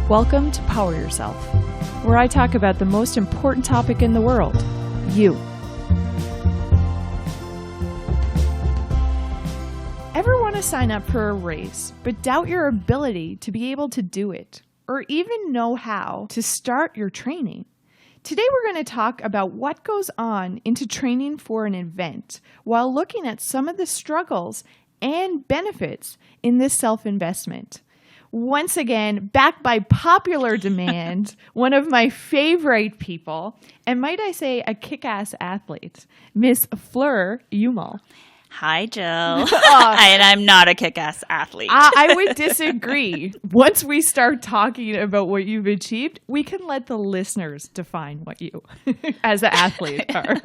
Welcome to Power Yourself, where I talk about the most important topic in the world, you. Ever want to sign up for a race, but doubt your ability to be able to do it, or even know how to start your training? Today we're going to talk about what goes on into training for an event, while looking at some of the struggles and benefits in this self-investment. Once again, backed by popular demand, one of my favorite people, and might I say a kick-ass athlete, Miss Fleur Yumol. Hi, Jill. And I'm not a kick-ass athlete. I would disagree. Once we start talking about what you've achieved, we can let the listeners define what you, as an athlete, are.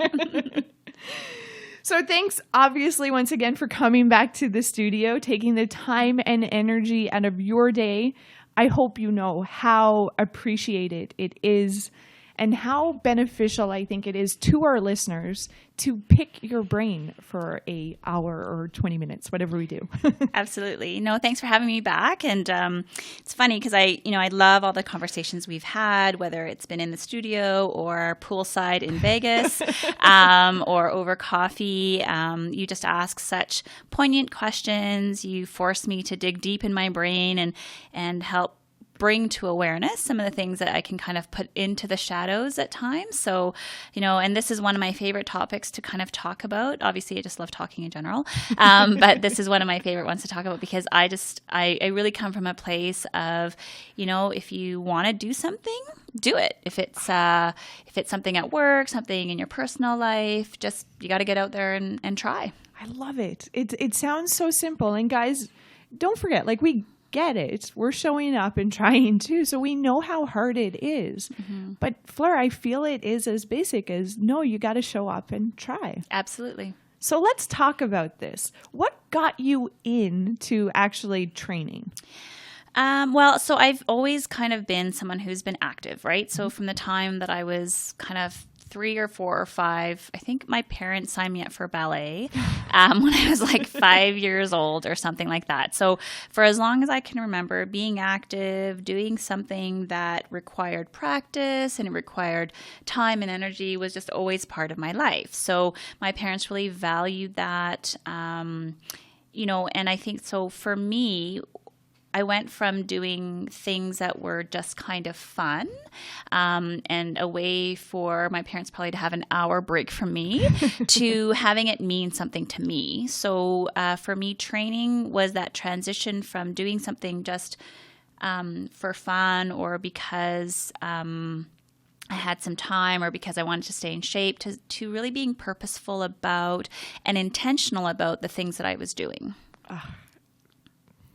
So thanks, obviously, once again, for coming back to the studio, taking the time and energy out of your day. I hope you know how appreciated it is and how beneficial I think it is to our listeners to pick your brain for an hour or 20 minutes, whatever we do. Absolutely. No, thanks for having me back. And it's funny because I love all the conversations we've had, whether it's been in the studio or poolside in Vegas or over coffee. You just ask such poignant questions. You force me to dig deep in my brain and help bring to awareness some of the things that I can kind of put into the shadows at times. So, and this is one of my favorite topics to kind of talk about. Obviously, I just love talking in general. But this is one of my favorite ones to talk about because I really come from a place of, if you want to do something, do it. If it's something at work, something in your personal life, just, you got to get out there and try. I love it. It sounds so simple. And guys, don't forget, we get it. We're showing up and trying too, so we know how hard it is. Mm-hmm. But Fleur, I feel it is as basic as, no, you got to show up and try. Absolutely. So let's talk about this. What got you into actually training? So I've always kind of been someone who's been active, right? So from the time that I was kind of 3 or 4 or 5, I think my parents signed me up for ballet when I was like 5 years old or something like that. So for as long as I can remember, being active, doing something that required practice and it required time and energy was just always part of my life. So my parents really valued that, and I think so for me, I went from doing things that were just kind of fun and a way for my parents probably to have an hour break from me to having it mean something to me. So for me, training was that transition from doing something just for fun or because I had some time or because I wanted to stay in shape to really being purposeful about and intentional about the things that I was doing.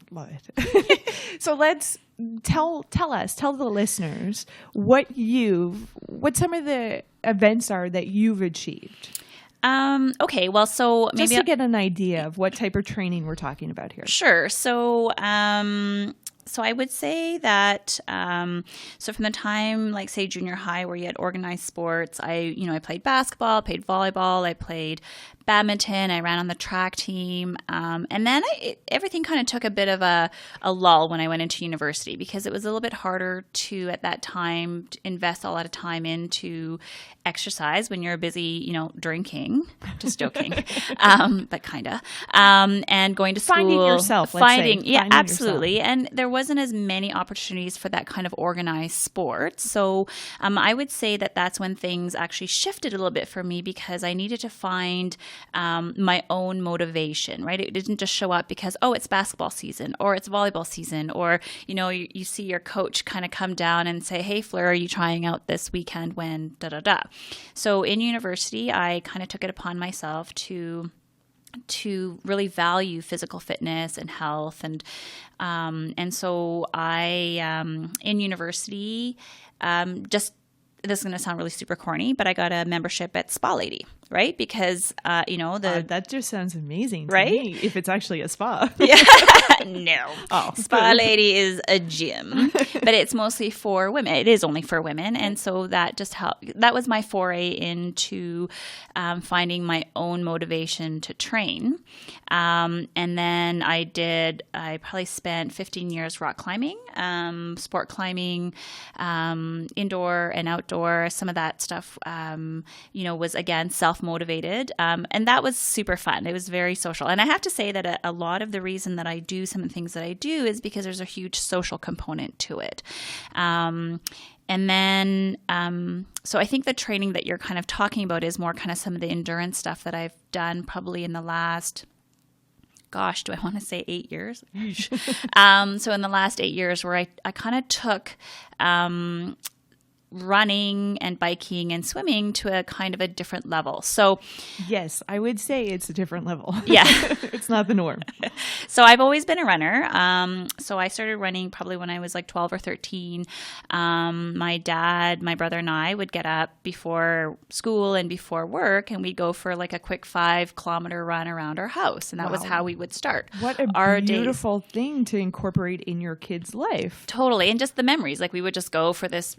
Love it. So let's tell the listeners what some of the events are that you've achieved. Okay. Well, so maybe just to get an idea of what type of training we're talking about here. Sure. So, so I would say that, so from the time, like say junior high where you had organized sports, I played basketball, played volleyball, I played badminton, I ran on the track team. And then everything kind of took a bit of a lull when I went into university because it was a little bit harder to, at that time, invest a lot of time into exercise when you're busy, drinking, just joking, but kind of, and going to school. Finding yourself, Finding absolutely. Yourself. And there wasn't as many opportunities for that kind of organized sport. So I would say that that's when things actually shifted a little bit for me because I needed to find my own motivation, right? It didn't just show up because, it's basketball season or it's volleyball season or, you see your coach kind of come down and say, hey, Fleur, are you trying out this weekend when da-da-da? So in university, I kind of took it upon myself to really value physical fitness and health. And so I, in university, this is going to sound really super corny, but I got a membership at Spa Lady. right? Because, that just sounds amazing to right? me, if it's actually a spa. Yeah. No. Oh, Spa Lady is a gym, but it's mostly for women. It is only for women. And so that just helped. That was my foray into finding my own motivation to train. And then I probably spent 15 years rock climbing, sport climbing, indoor and outdoor. Some of that stuff, was again self-motivated. And that was super fun. It was very social. And I have to say that a lot of the reason that I do some of the things that I do is because there's a huge social component to it. And then, so I think the training that you're kind of talking about is more kind of some of the endurance stuff that I've done probably in the last, gosh, do I want to say 8 years? So in the last 8 years where I kind of took running and biking and swimming to a kind of a different level. So yes, I would say it's a different level. Yeah. It's not the norm. So I've always been a runner. So I started running probably when I was like 12 or 13. My dad, my brother and I would get up before school and before work, and we'd go for like a quick 5-kilometer run around our house. And that was how we would start what a our beautiful thing to incorporate in your kid's life. Totally. And just the memories, like we would just go for this,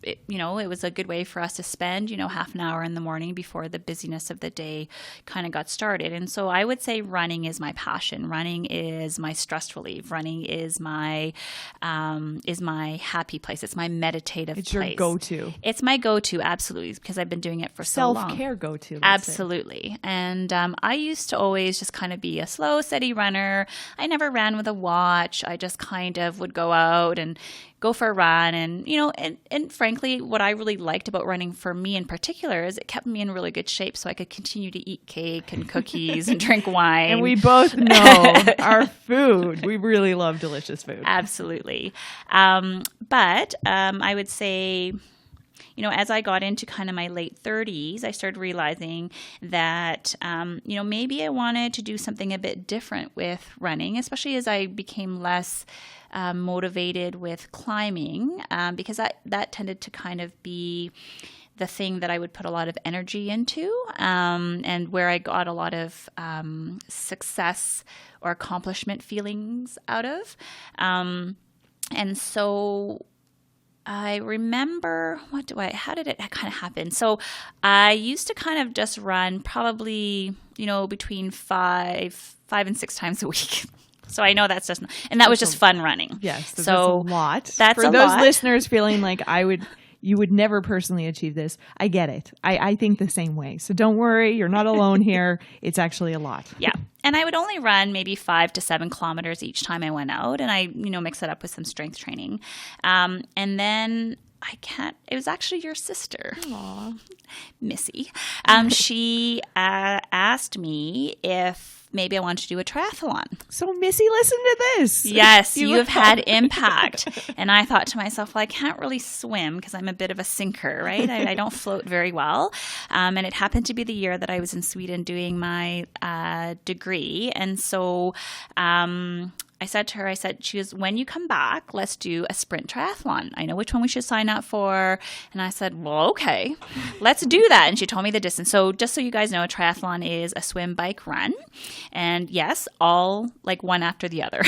it was a good way for us to spend, half an hour in the morning before the busyness of the day kind of got started. And so I would say running is my passion. Running is my stress relief. Running is my happy place. It's my meditative place. It's your go-to. It's my go-to, absolutely, because I've been doing it for so long. Self-care go-to. Absolutely. Say. And I used to always just kind of be a slow, steady runner. I never ran with a watch. I just kind of would go out and go for a run. And, and frankly, what I really liked about running for me in particular is it kept me in really good shape so I could continue to eat cake and cookies and drink wine. And we both know our food. We really love delicious food. Absolutely. But I would say, as I got into kind of my late 30s, I started realizing that, maybe I wanted to do something a bit different with running, especially as I became less motivated with climbing, because that tended to kind of be the thing that I would put a lot of energy into, and where I got a lot of success or accomplishment feelings out of. And so I remember, how did it kind of happen? So I used to kind of just run probably, between 5 and 6 times a week. So I know that's just, and that was just fun running. Yes. So that's a lot. That's for those listeners feeling like you would never personally achieve this. I get it. I think the same way. So don't worry. You're not alone here. It's actually a lot. Yeah. And I would only run maybe 5 to 7 kilometers each time I went out, and I, mix it up with some strength training. And then it was actually your sister. Aww. Missy. She asked me if maybe I wanted to do a triathlon. So Missy, listen to this. Yes, you have had impact. And I thought to myself, well, I can't really swim because I'm a bit of a sinker, right? I don't float very well. And it happened to be the year that I was in Sweden doing my degree. And so I said to her, she goes, when you come back, let's do a sprint triathlon. I know which one we should sign up for. And I said, well, okay, let's do that. And she told me the distance. So just so you guys know, a triathlon is a swim, bike, run. And yes, all like one after the other.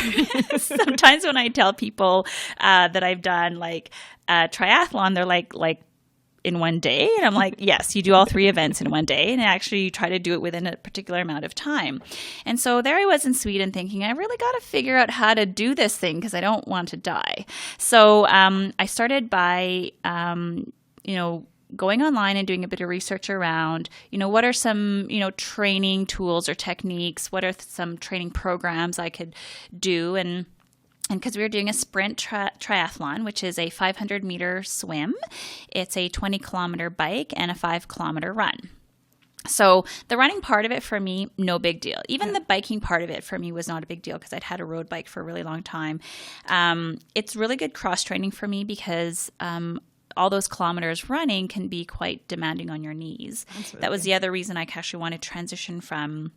Sometimes when I tell people that I've done like a triathlon, they're like in one day. And I'm like, yes, you do all 3 events in one day. And actually you try to do it within a particular amount of time. And so there I was in Sweden thinking, I really got to figure out how to do this thing because I don't want to die. So I started by, going online and doing a bit of research around, what are some, training tools or techniques? What are some training programs I could do? And because we were doing a sprint triathlon, which is a 500-meter swim, it's a 20-kilometer bike, and a 5-kilometer run. So the running part of it for me, no big deal. Even the biking part of it for me was not a big deal because I'd had a road bike for a really long time. It's really good cross-training for me because all those kilometers running can be quite demanding on your knees. That was the other reason I actually wanted to transition from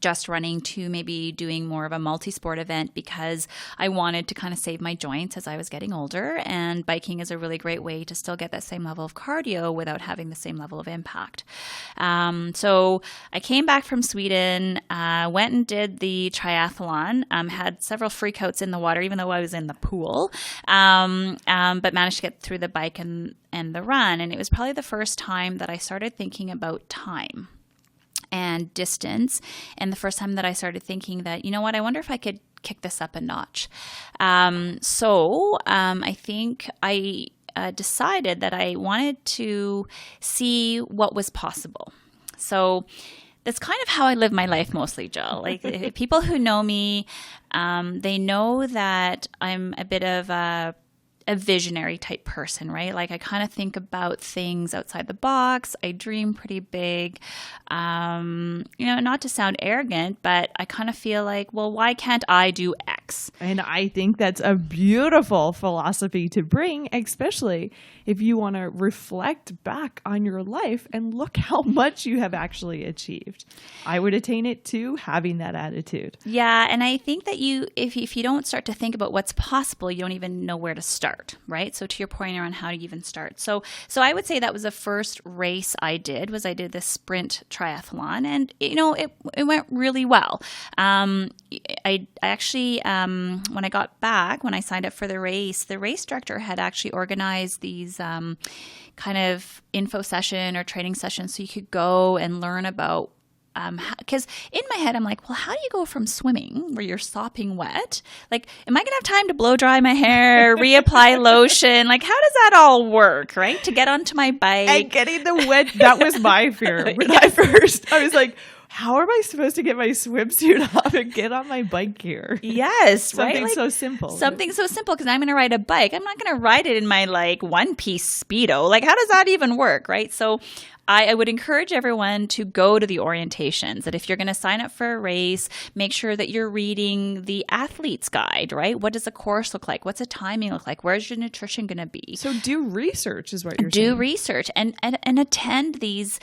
just running to maybe doing more of a multi-sport event because I wanted to kind of save my joints as I was getting older. And biking is a really great way to still get that same level of cardio without having the same level of impact. So I came back from Sweden, went and did the triathlon, had several freakouts in the water, even though I was in the pool, but managed to get through the bike and the run. And it was probably the first time that I started thinking about time and distance, and the first time that I started thinking that, you know what, I wonder if I could kick this up a notch. So I think I decided that I wanted to see what was possible. So that's kind of how I live my life mostly, Jill. Like people who know me, they know that I'm a bit of a visionary type person, right? Like I kind of think about things outside the box. I dream pretty big. Not to sound arrogant, but I kind of feel like, well, why can't I do X? And I think that's a beautiful philosophy to bring, especially if you want to reflect back on your life and look how much you have actually achieved. I would attain it too, having that attitude. Yeah. And I think that if you don't start to think about what's possible, you don't even know where to start, right? So to your point around how to even start. So I would say that was the first race I did this sprint triathlon, and it went really well. I actually, when I got back, when I signed up for the race director had actually organized these kind of info session or training sessions so you could go and learn about because in my head, I'm like, well, how do you go from swimming where you're sopping wet? Like, am I going to have time to blow dry my hair, reapply lotion? Like, how does that all work, right? To get onto my bike. And getting the wet, that was my fear. When I was like, how am I supposed to get my swimsuit off and get on my bike here? Yes, Something right? so simple. Something so simple because I'm going to ride a bike. I'm not going to ride it in my one-piece Speedo. Like, how does that even work, right? So I would encourage everyone to go to the orientations, that if you're going to sign up for a race, make sure that you're reading the athlete's guide, right? What does a course look like? What's a timing look like? Where's your nutrition going to be? So do research is what you're saying. Do research and attend these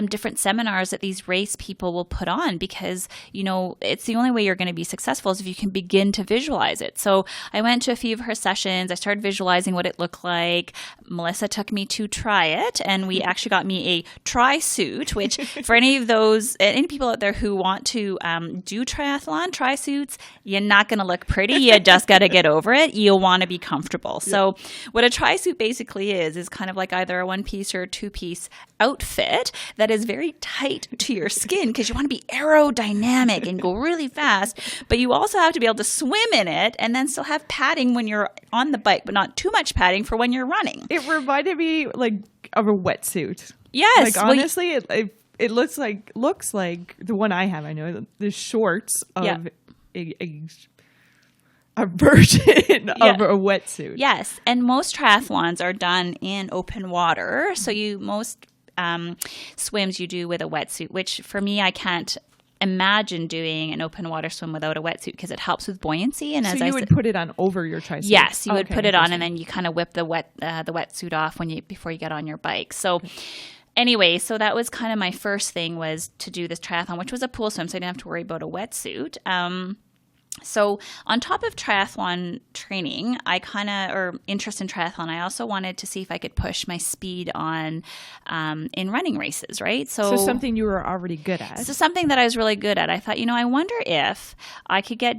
different seminars that these race people will put on because, it's the only way you're going to be successful is if you can begin to visualize it. So I went to a few of her sessions. I started visualizing what it looked like. Melissa took me to try it, and we actually got me a tri-suit, which for any people out there who want to do triathlon, tri-suits, you're not going to look pretty. You just got to get over it. You'll want to be comfortable. Yeah. So what a tri-suit basically is kind of like either a one-piece or a two-piece outfit that is very tight to your skin because you want to be aerodynamic and go really fast, but you also have to be able to swim in it and then still have padding when you're on the bike, but not too much padding for when you're running. It reminded me of a wetsuit. Yes. Honestly, it looks like the one I have. I know the shorts of a version of a wetsuit. Yes, and most triathlons are done in open water. So most swims you do with a wetsuit, which for me, I can't imagine doing an open water swim without a wetsuit because it helps with buoyancy. And so you would put it on over your tri-suit? Yes, you would put it on, and then you kind of whip the wetsuit off before you get on your bike. So anyway, so that was kind of my first thing was to do this triathlon, which was a pool swim, so I didn't have to worry about a wetsuit. So on top of triathlon training, or interest in triathlon, I also wanted to see if I could push my speed on in running races, right? So something you were already good at. So something that I was really good at. I thought, I wonder if I could get,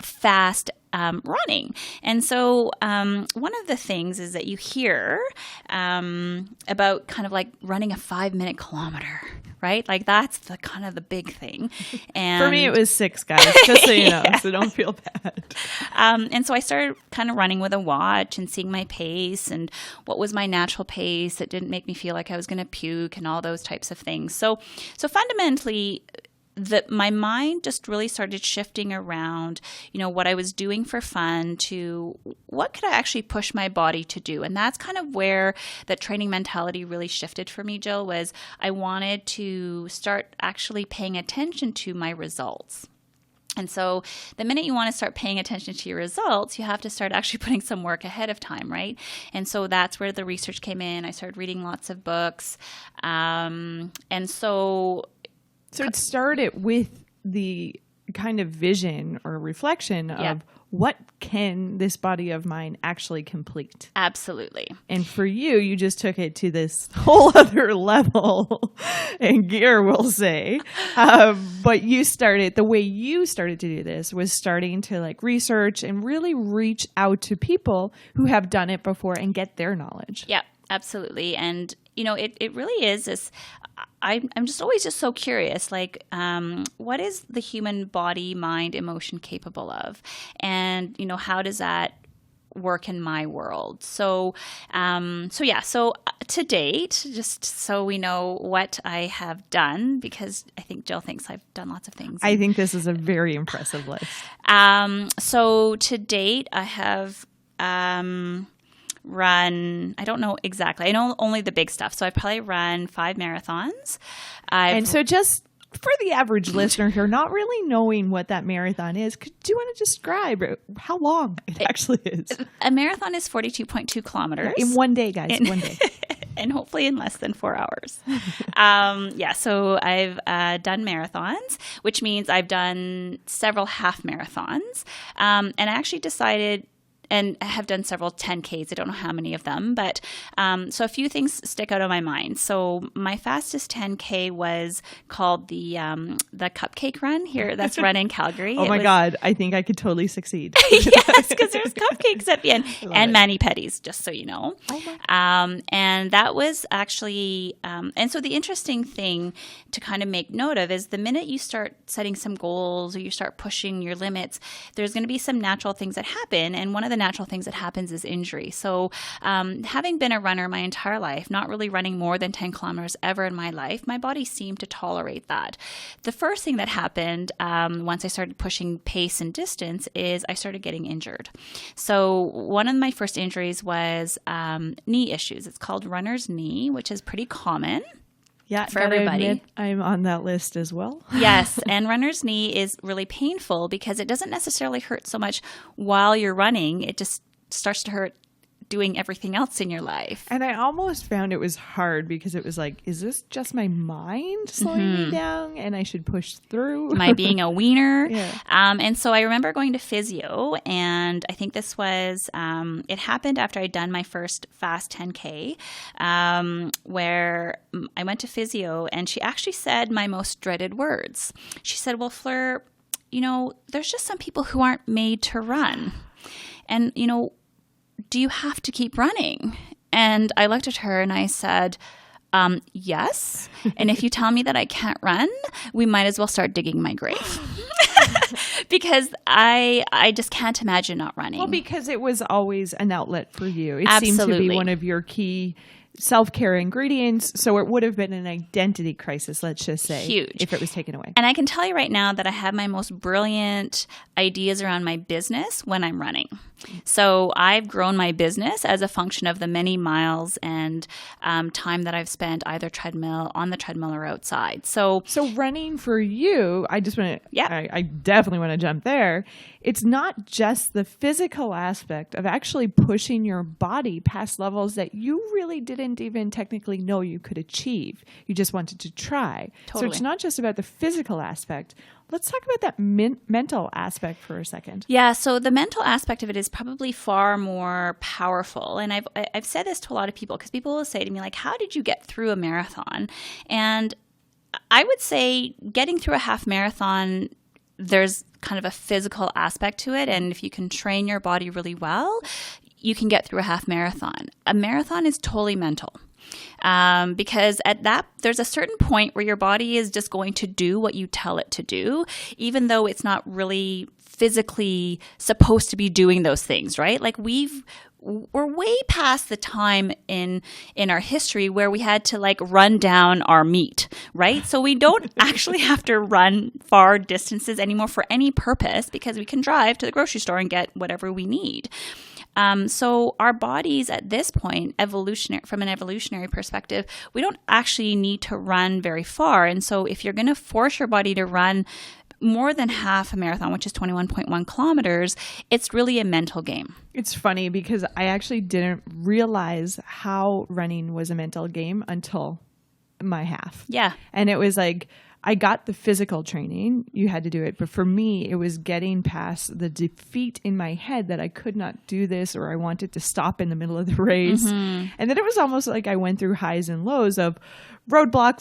fast running. And so one of the things is that you hear about kind of like running a 5-minute kilometer, right? Like that's the kind of the big thing. And for me, it was 6, guys, just so you know, so don't feel bad. And so I started kind of running with a watch and seeing my pace and what was my natural pace that didn't make me feel like I was going to puke and all those types of things. So fundamentally, my mind just really started shifting around, what I was doing for fun to what could I actually push my body to do. And that's kind of where that training mentality really shifted for me, Jill, was I wanted to start actually paying attention to my results. And so the minute you want to start paying attention to your results, you have to start actually putting some work ahead of time, right? And so that's where the research came in. I started reading lots of books. And so So it started with the kind of vision or reflection of what can this body of mine actually complete? Absolutely. And for you, you just took it to this whole other level and gear, we'll say. But the way you started to do this was starting to like research and really reach out to people who have done it before and get their knowledge. Yeah, absolutely. And it really is this. I'm just always just so curious, like, what is the human body, mind, emotion capable of? And, how does that work in my world? So to date, just so we know what I have done, because I think Jill thinks I've done lots of things. I think this is a very impressive list. So to date, I have, run, I don't know exactly. I know only the big stuff. So I've probably run 5 marathons. And so just for the average listener here, not really knowing what that marathon is, do you want to describe how long it actually is? A marathon is 42.2 kilometers. In one day, guys, one day. And hopefully in less than 4 hours. So I've done marathons, which means I've done several half marathons. And I actually decided, and I have done several 10Ks. I don't know how many of them, but so a few things stick out of my mind. So my fastest 10K was called the Cupcake Run here. That's run in Calgary. Oh my God. I think I could totally succeed. Yes, because there's cupcakes at the end and mani-pedis, just so you know. Oh my. And that was actually, and so the interesting thing to kind of make note of is the minute you start setting some goals or you start pushing your limits, there's going to be some natural things that happen. And one of the natural things that happens is injury. So having been a runner my entire life, not really running more than 10 kilometers ever in my life, my body seemed to tolerate that. The first thing that happened once I started pushing pace and distance is I started getting injured. So one of my first injuries was knee issues. It's called runner's knee, which is pretty common. Yeah, for everybody. I'm on that list as well. Yes, and runner's knee is really painful because it doesn't necessarily hurt so much while you're running. It just starts to hurt doing everything else in your life. And I almost found it was hard because it was like, is this just my mind slowing me down and I should push through? Am I being a wiener? Yeah. And so I remember going to physio, and I think this was, it happened after I'd done my first fast 10K, where I went to physio, and she actually said my most dreaded words. She said, well, Fleur, there's just some people who aren't made to run. And, do you have to keep running? And I looked at her and I said, yes. And if you tell me that I can't run, we might as well start digging my grave. Because I just can't imagine not running. Well, because it was always an outlet for you. It Absolutely. seemed to be one of your key self-care ingredients. So it would have been an identity crisis, let's just say. Huge. If it was taken away. And I can tell you right now that I have my most brilliant ideas around my business when I'm running. So I've grown my business as a function of the many miles and time that I've spent either on the treadmill or outside. So running for you, I just want to, yeah. I definitely want to jump there. It's not just the physical aspect of actually pushing your body past levels that you really didn't even technically know you could achieve. You just wanted to try. Totally. So it's not just about the physical aspect. Let's talk about that mental aspect for a second. Yeah, so the mental aspect of it is probably far more powerful. And I've said this to a lot of people because people will say to me, like, how did you get through a marathon? And I would say getting through a half marathon, there's kind of a physical aspect to it. And if you can train your body really well, you can get through a half marathon. A marathon is totally mental. Because at that, there's a certain point where your body is just going to do what you tell it to do, even though it's not really physically supposed to be doing those things, right? Like we're way past the time in our history where we had to like run down our meat, right? So we don't actually have to run far distances anymore for any purpose because we can drive to the grocery store and get whatever we need. So our bodies at this point, from an evolutionary perspective, we don't actually need to run very far. And so if you're going to force your body to run more than half a marathon, which is 21.1 kilometers, it's really a mental game. It's funny because I actually didn't realize how running was a mental game until my half. Yeah. And it was like, I got the physical training. You had to do it. But for me, it was getting past the defeat in my head that I could not do this, or I wanted to stop in the middle of the race. And then it was almost like I went through highs and lows of roadblock.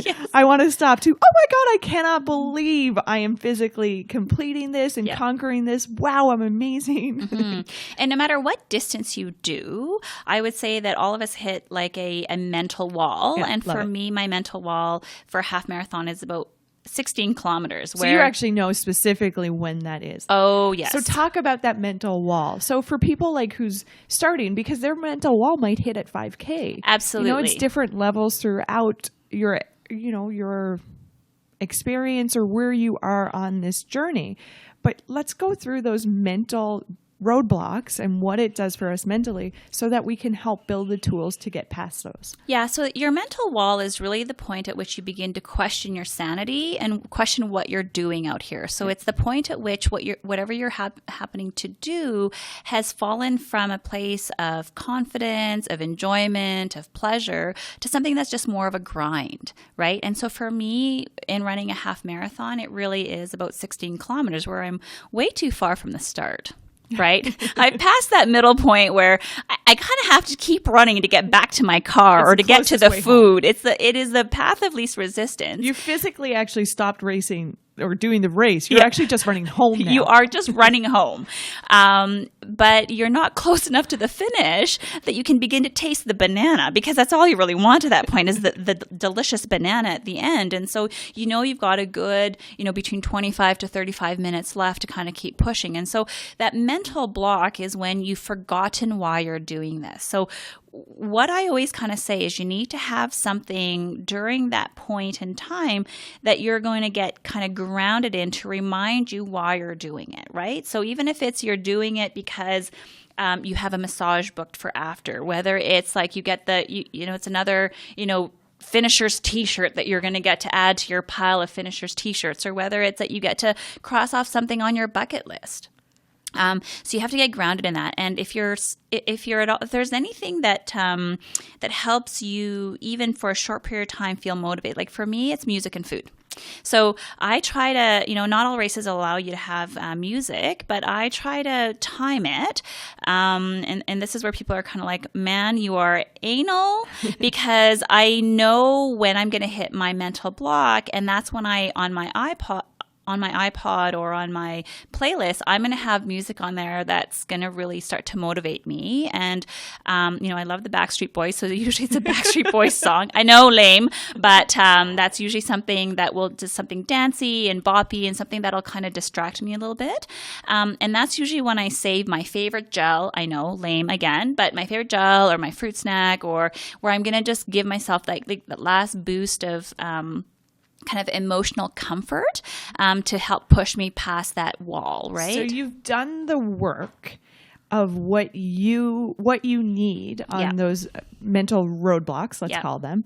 Yes. I want to stop, to, oh my God, I cannot believe I am physically completing this and conquering this. Wow, I'm amazing. And no matter what distance you do, I would say that all of us hit like a mental wall. Yeah, and for me, my mental wall for a half marathon is about 16 kilometers. So you actually know specifically when that is. Oh, yes. So talk about that mental wall. So for people like who's starting, because their mental wall might hit at 5K. Absolutely. You know, it's different levels throughout your experience or where you are on this journey. But let's go through those mental roadblocks and what it does for us mentally so that we can help build the tools to get past those. Yeah, so your mental wall is really the point at which you begin to question your sanity and question what you're doing out here. So it's the point at which whatever you're happening to do has fallen from a place of confidence, of enjoyment, of pleasure to something that's just more of a grind, right? And so for me, in running a half marathon, it really is about 16 kilometers where I'm way too far from the start. Right? I passed that middle point where I kind of have to keep running to get back to my car or to get to the food. It is the path of least resistance. You physically actually stopped racing or doing the race. You're actually just running home now. You are just running home. But you're not close enough to the finish that you can begin to taste the banana, because that's all you really want at that point is the delicious banana at the end. And so, you've got a good, between 25 to 35 minutes left to kind of keep pushing. And so that mental block is when you've forgotten why you're doing this. So what I always kind of say is you need to have something during that point in time that you're going to get kind of grounded in to remind you why you're doing it, right? So even if it's you're doing it because you have a massage booked for after, whether it's like you get it's another, finisher's t-shirt that you're going to get to add to your pile of finisher's t-shirts, or whether it's that you get to cross off something on your bucket list. So you have to get grounded in that. And if there's anything that helps you even for a short period of time feel motivated, like for me, it's music and food. So I try to, not all races allow you to have music, but I try to time it. And this is where people are kind of like, man, you are anal, because I know when I'm going to hit my mental block. And that's when on my iPod or on my playlist, I'm going to have music on there that's going to really start to motivate me. And, I love the Backstreet Boys, so usually it's a Backstreet Boys song. I know, lame, but that's usually something that will just something dancey and boppy and something that'll kind of distract me a little bit. And that's usually when I save my favorite gel. I know, lame again, but my favorite gel or my fruit snack, or where I'm going to just give myself like the last boost of kind of emotional comfort to help push me past that wall, right? So you've done the work of what you need on those mental roadblocks, let's call them,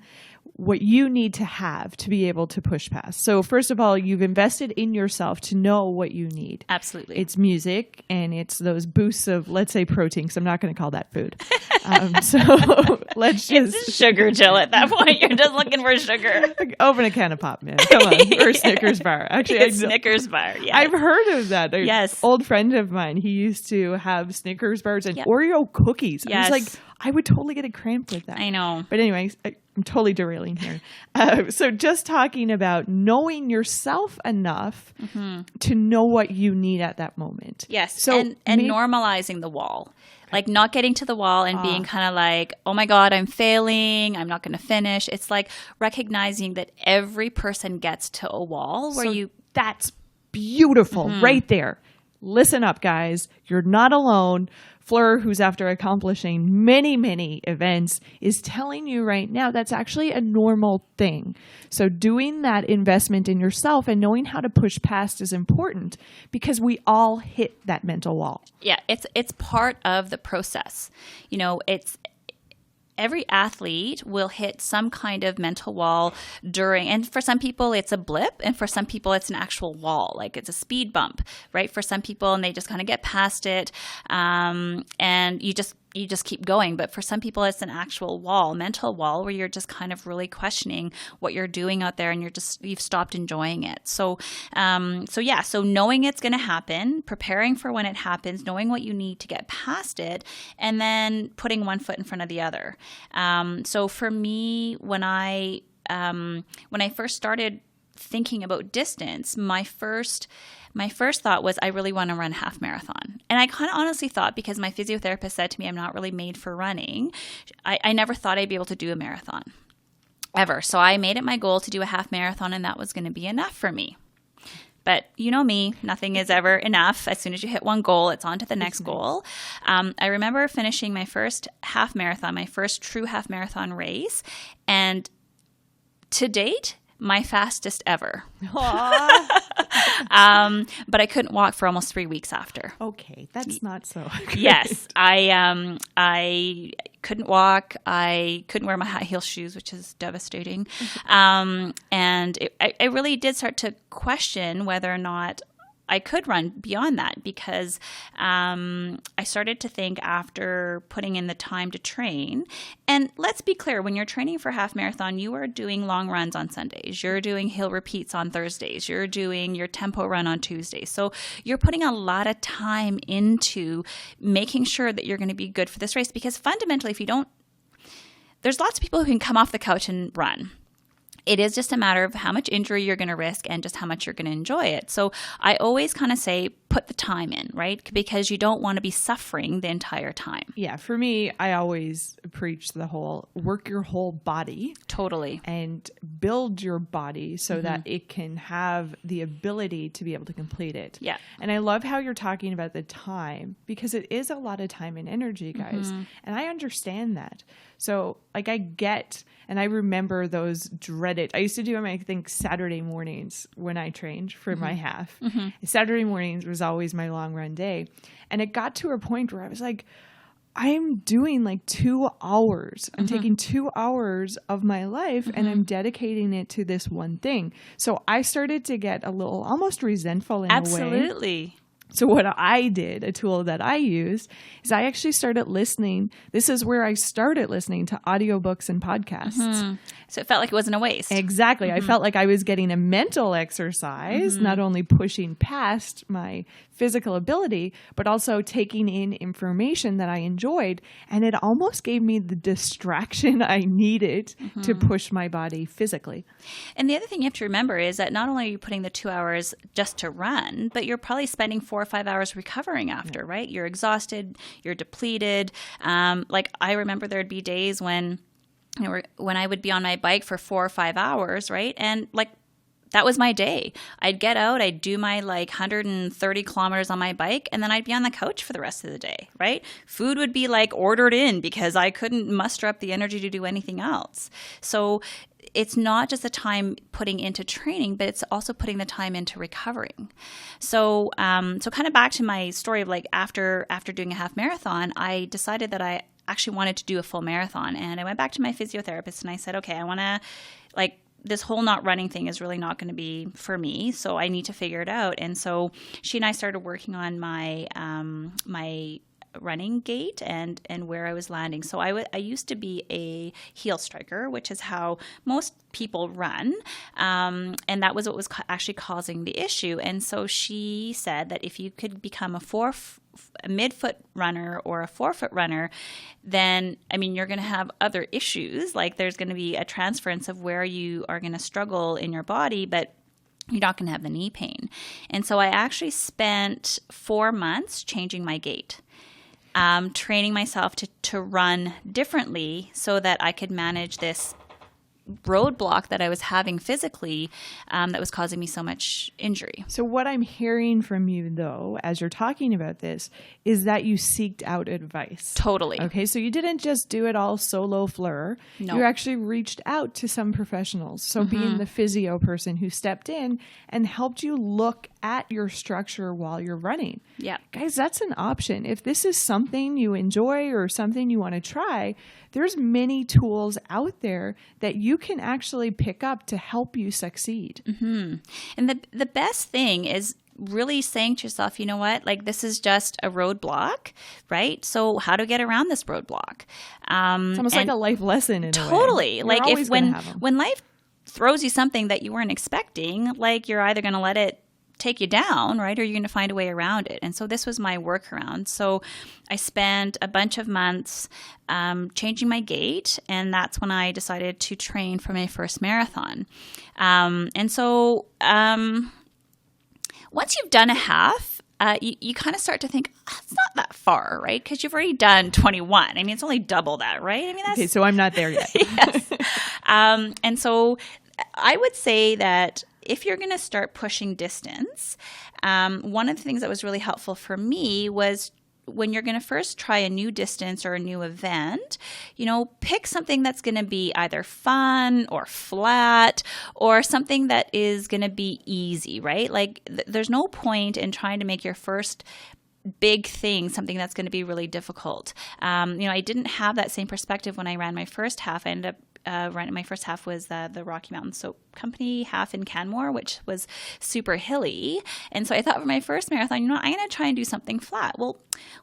what you need to have to be able to push past. So first of all, you've invested in yourself to know what you need. Absolutely. It's music and it's those boosts of, let's say, protein, because I'm not going to call that food. So let's just... It's sugar, Jill, at that point. You're just looking for sugar. Open a can of pop, man. Come on. Or a Snickers bar. Actually, Snickers bar, yes. I've heard of that. Yes. Old friend of mine, he used to have Snickers bars and Oreo cookies. Yes. I was like, I would totally get a cramp with that. I know. But anyways, I'm totally derailing here. So just talking about knowing yourself enough to know what you need at that moment. Yes. So and normalizing the wall. Like not getting to the wall and being kind of like, oh my God, I'm failing. I'm not going to finish. It's like recognizing that every person gets to a wall where that's beautiful right there. Listen up, guys. You're not alone. Fleur, who's after accomplishing many, many events, is telling you right now that's actually a normal thing. So doing that investment in yourself and knowing how to push past is important because we all hit that mental wall. Yeah, it's part of the process. Every athlete will hit some kind of mental wall and for some people it's a blip, and for some people it's an actual wall, like it's a speed bump, right? For some people, and they just kind of get past it, and you just you just keep going. But for some people, it's an actual wall, mental wall, where you're just kind of really questioning what you're doing out there, and you've stopped enjoying it. So knowing it's going to happen, preparing for when it happens, knowing what you need to get past it, and then putting one foot in front of the other. So for me, when I first started thinking about distance, my first thought was, I really want to run a half marathon. And I kind of honestly thought, because my physiotherapist said to me, I'm not really made for running, I never thought I'd be able to do a marathon ever. So I made it my goal to do a half marathon, and that was going to be enough for me. But you know me, nothing is ever enough. As soon as you hit one goal, it's on to the next goal. I remember finishing my first half marathon, my first true half marathon race. And to date, my fastest ever. But I couldn't walk for almost 3 weeks after. Okay, that's not so great. Yes, I couldn't walk. I couldn't wear my high heel shoes, which is devastating. And I really did start to question whether or not I could run beyond that, because I started to think, after putting in the time to train, and let's be clear, when you're training for half marathon, you are doing long runs on Sundays, you're doing hill repeats on Thursdays, you're doing your tempo run on Tuesdays. So you're putting a lot of time into making sure that you're going to be good for this race, because fundamentally, if you don't, there's lots of people who can come off the couch and run. It is just a matter of how much injury you're going to risk and just how much you're going to enjoy it. So I always kind of say, put the time in, right? Because you don't want to be suffering the entire time. Yeah, for me, I always preach the whole work your whole body. Totally. And build your body so that it can have the ability to be able to complete it. Yeah. And I love how you're talking about the time, because it is a lot of time and energy, guys. And I understand that. So like I get, and I remember those dreaded, I used to do them, I think, Saturday mornings when I trained for my half. Saturday mornings was always my long run day. And it got to a point where I was like, I'm doing like 2 hours. I'm taking 2 hours of my life and I'm dedicating it to this one thing. So I started to get a little almost resentful in a way. Absolutely. So what I did, a tool that I used, is I actually started listening. This is where I started listening to audiobooks and podcasts. So it felt like it wasn't a waste. Exactly. I felt like I was getting a mental exercise, not only pushing past my physical ability, but also taking in information that I enjoyed. And it almost gave me the distraction I needed to push my body physically. And the other thing you have to remember is that not only are you putting the 2 hours just to run, but you're probably spending 4 or 5 hours recovering after, right? You're exhausted, you're depleted. Like I remember there'd be days when I would be on my bike for 4 or 5 hours, right? And like that was my day. I'd get out, I'd do my like 130 kilometers on my bike, and then I'd be on the couch for the rest of the day, right? Food would be like ordered in because I couldn't muster up the energy to do anything else. So it's not just the time putting into training, but it's also putting the time into recovering. So kind of back to my story of like after doing a half marathon, I decided that I actually wanted to do a full marathon. And I went back to my physiotherapist and I said, okay, I want to like, this whole not running thing is really not going to be for me. So I need to figure it out. And so she and I started working on my, my running gait and where I was landing. So I used to be a heel striker, which is how most people run. And that was what was actually causing the issue. And so she said that if you could become a mid-foot runner or a forefoot runner, then, I mean, you're going to have other issues. Like there's going to be a transference of where you are going to struggle in your body, but you're not going to have the knee pain. And so I actually spent 4 months changing my gait. Training myself to run differently so that I could manage this roadblock that I was having physically that was causing me so much injury. So what I'm hearing from you, though, as you're talking about this, is that you seeked out advice. Totally. Okay, so you didn't just do it all solo, Fleur. No. You actually reached out to some professionals. So being the physio person who stepped in and helped you look at your structure while you're running. Yeah. Guys, that's an option. If this is something you enjoy or something you want to try, there's many tools out there that you can actually pick up to help you succeed. And the best thing is really saying to yourself, you know what, like this is just a roadblock, right? So how to get around this roadblock? It's almost like a life lesson in a way. Totally. Like if when life throws you something that you weren't expecting, like you're either going to let it take you down, right? Or you're going to find a way around it. And so this was my workaround. So I spent a bunch of months changing my gait, and that's when I decided to train for my first marathon. And so once you've done a half, you kind of start to think, it's not that far, right? Because you've already done 21. I mean, it's only double that, right? I mean, that's... Okay, so I'm not there yet. Yes. And so I would say that if you're going to start pushing distance, one of the things that was really helpful for me was when you're going to first try a new distance or a new event, pick something that's going to be either fun or flat or something that is going to be easy, right? Like there's no point in trying to make your first big thing something that's going to be really difficult. I didn't have that same perspective when I ran my first half. I ended up my first half was the Rocky Mountain Soap Company half in Canmore, which was super hilly. And so I thought for my first marathon, I'm going to try and do something flat. Well,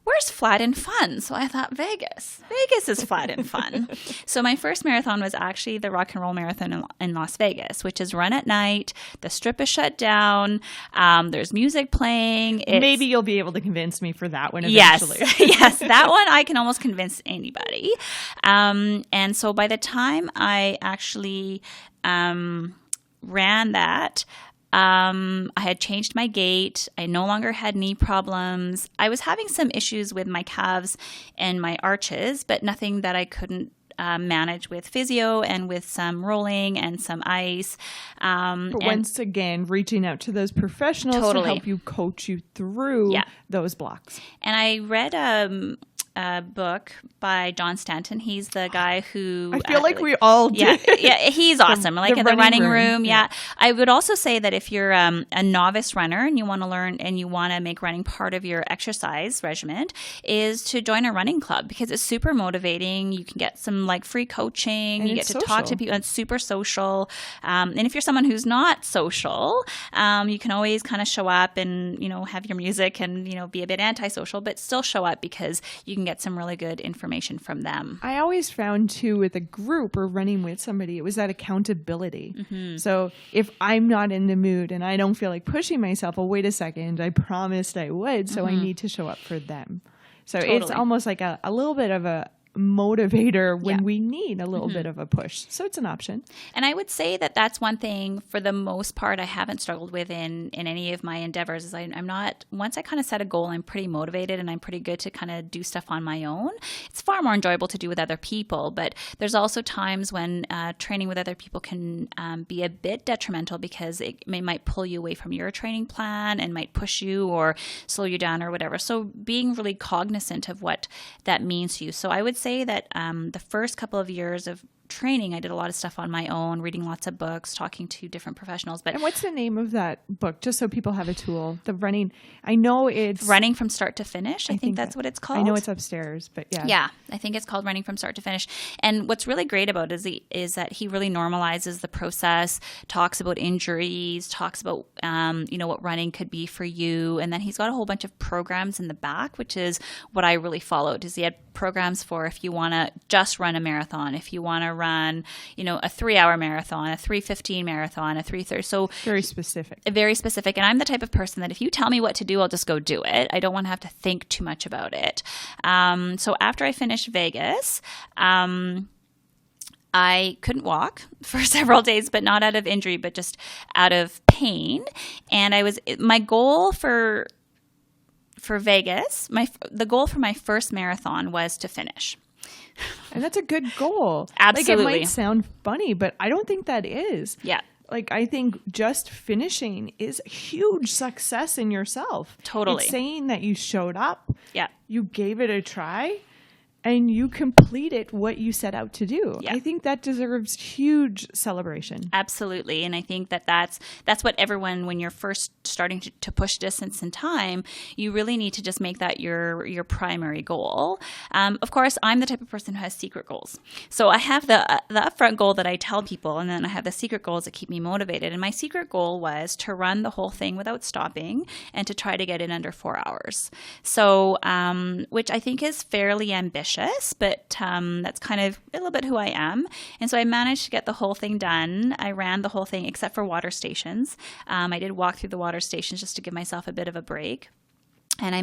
where's flat and fun? So I thought Vegas. Vegas is flat and fun. So my first marathon was actually the Rock and Roll Marathon in Las Vegas, which is run at night. The strip is shut down. There's music playing. Maybe you'll be able to convince me for that one eventually. Yes, that one I can almost convince anybody. And so by the time I actually ran that, I had changed my gait. I no longer had knee problems. I was having some issues with my calves and my arches, but nothing that I couldn't manage with physio and with some rolling and some ice. But once again, reaching out to those professionals to help you coach you through those blocks. And I read a book by John Stanton. He's the guy who I feel like we all do. Yeah, he's awesome. The running room. Yeah. I would also say that if you're a novice runner and you want to learn and you want to make running part of your exercise regimen, is to join a running club because it's super motivating. You can get some free coaching. And you get to talk to people. It's super social. And if you're someone who's not social, you can always kind of show up and have your music and be a bit antisocial, but still show up because you can get some really good information from them. I always found too with a group or running with somebody, it was that accountability. Mm-hmm. So if I'm not in the mood and I don't feel like pushing myself, well, wait a second, I promised I would, so I need to show up for them. So it's almost like a little bit of a motivator when we need a little bit of a push. So it's an option. And I would say that that's one thing for the most part I haven't struggled with in any of my endeavors is I'm not, once I kind of set a goal, I'm pretty motivated and I'm pretty good to kind of do stuff on my own. It's far more enjoyable to do with other people, but there's also times when training with other people can be a bit detrimental because it might pull you away from your training plan and might push you or slow you down or whatever. So being really cognizant of what that means to you. So I would say that the first couple of years of training, I did a lot of stuff on my own, reading lots of books, talking to different professionals. But and what's the name of that book? Just so people have a tool. The running, I know it's Running from Start to Finish. I think that's what it's called. I know it's upstairs, but yeah. Yeah, I think it's called Running from Start to Finish. And what's really great about it is that he really normalizes the process, talks about injuries, talks about what running could be for you, and then he's got a whole bunch of programs in the back, which is what I really followed. Is he had programs for if you want to just run a marathon, if you want to run, a 3-hour marathon, a 3:15 marathon, a 3:30. So very specific. Very specific. And I'm the type of person that if you tell me what to do, I'll just go do it. I don't want to have to think too much about it. So after I finished Vegas, I couldn't walk for several days, but not out of injury, but just out of pain. And my goal for Vegas, the goal for my first marathon was to finish. And that's a good goal. Absolutely. It might sound funny, but I don't think that is. Yeah. I think just finishing is a huge success in yourself. Totally. It's saying that you showed up. Yeah. You gave it a try. and you completed what you set out to do. Yeah. I think that deserves huge celebration. Absolutely. And I think that that's what everyone, when you're first starting to push distance and time, you really need to just make that your primary goal. Of course, I'm the type of person who has secret goals. So I have the upfront goal that I tell people, and then I have the secret goals that keep me motivated. And my secret goal was to run the whole thing without stopping and to try to get in under 4 hours. So, which I think is fairly ambitious, but that's kind of a little bit who I am. And so I managed to get the whole thing done. I ran the whole thing except for water stations. I did walk through the water stations just to give myself a bit of a break. And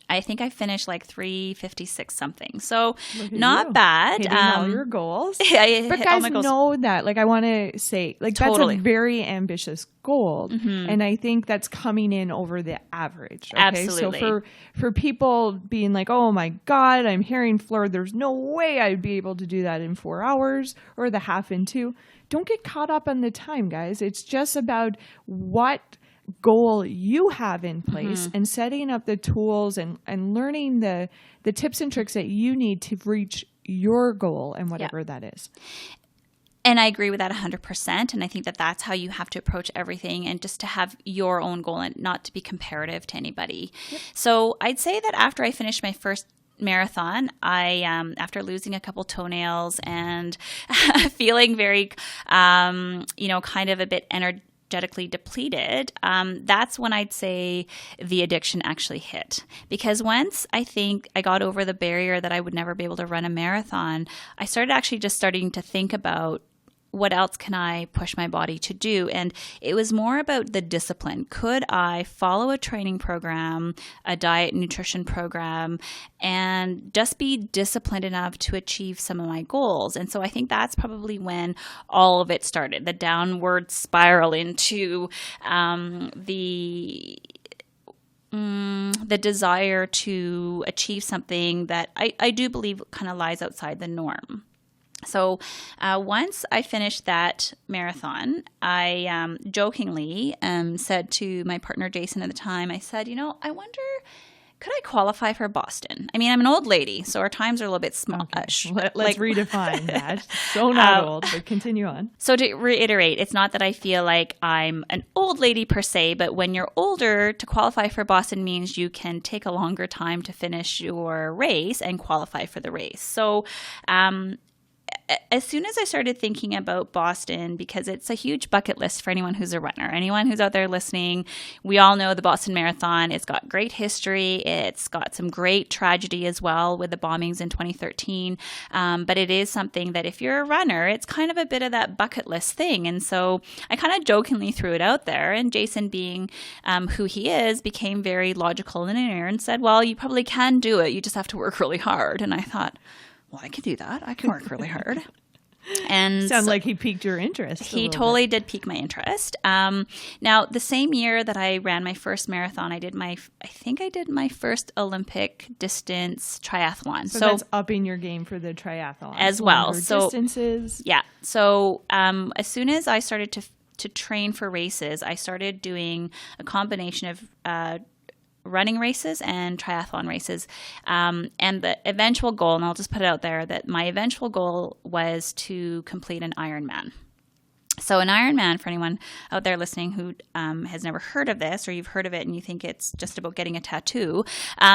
I think I finished like 3:56 something. So not bad. Hitting all your goals. I but hit all guys my goals. know that, like, I want to say, like, Totally. that's a very ambitious goal. And I think that's coming in over the average. Okay? Absolutely. So for people being like, oh my God, I'm hearing Fleur, there's no way I'd be able to do that in 4 hours or the half in 2. Don't get caught up on the time, guys. It's just about what goal you have in place and setting up the tools and learning the tips and tricks that you need to reach your goal and whatever that is. And I agree with that 100%. And I think that that's how you have to approach everything, and just to have your own goal and not to be comparative to anybody. Yep. So I'd say that after I finished my first marathon, I after losing a couple toenails and feeling very kind of a bit energetically depleted, that's when I'd say the addiction actually hit. Because once I think I got over the barrier that I would never be able to run a marathon, I started starting to think about what else can I push my body to do? And it was more about the discipline. Could I follow a training program, a diet nutrition program, and just be disciplined enough to achieve some of my goals? And so I think that's probably when all of it started, the downward spiral into the desire to achieve something that I do believe kind of lies outside the norm. So once I finished that marathon, I jokingly said to my partner, Jason, at the time, I said, I wonder, could I qualify for Boston? I mean, I'm an old lady, so our times are a little bit smallish. Okay. Let's redefine that. So not old, but continue on. So to reiterate, it's not that I feel like I'm an old lady per se, but when you're older, to qualify for Boston means you can take a longer time to finish your race and qualify for the race. So as soon as I started thinking about Boston, because it's a huge bucket list for anyone who's a runner, anyone who's out there listening, we all know the Boston Marathon. It's got great history. It's got some great tragedy as well with the bombings in 2013. But it is something that if you're a runner, it's kind of a bit of that bucket list thing. And so I kind of jokingly threw it out there. And Jason, being who he is, became very logical and linear and said, well, you probably can do it. You just have to work really hard. And I thought, well, I can do that. I can work really hard. And sounds like he piqued your interest. He totally did pique my interest. Now, the same year that I ran my first marathon, I think I did my first Olympic distance triathlon. So that's upping your game for the triathlon as well. So distances. Yeah. So as soon as I started to train for races, I started doing a combination of running races and triathlon races. And the eventual goal, and I'll just put it out there, that my eventual goal was to complete an Ironman. So an Ironman, for anyone out there listening who has never heard of this, or you've heard of it and you think it's just about getting a tattoo,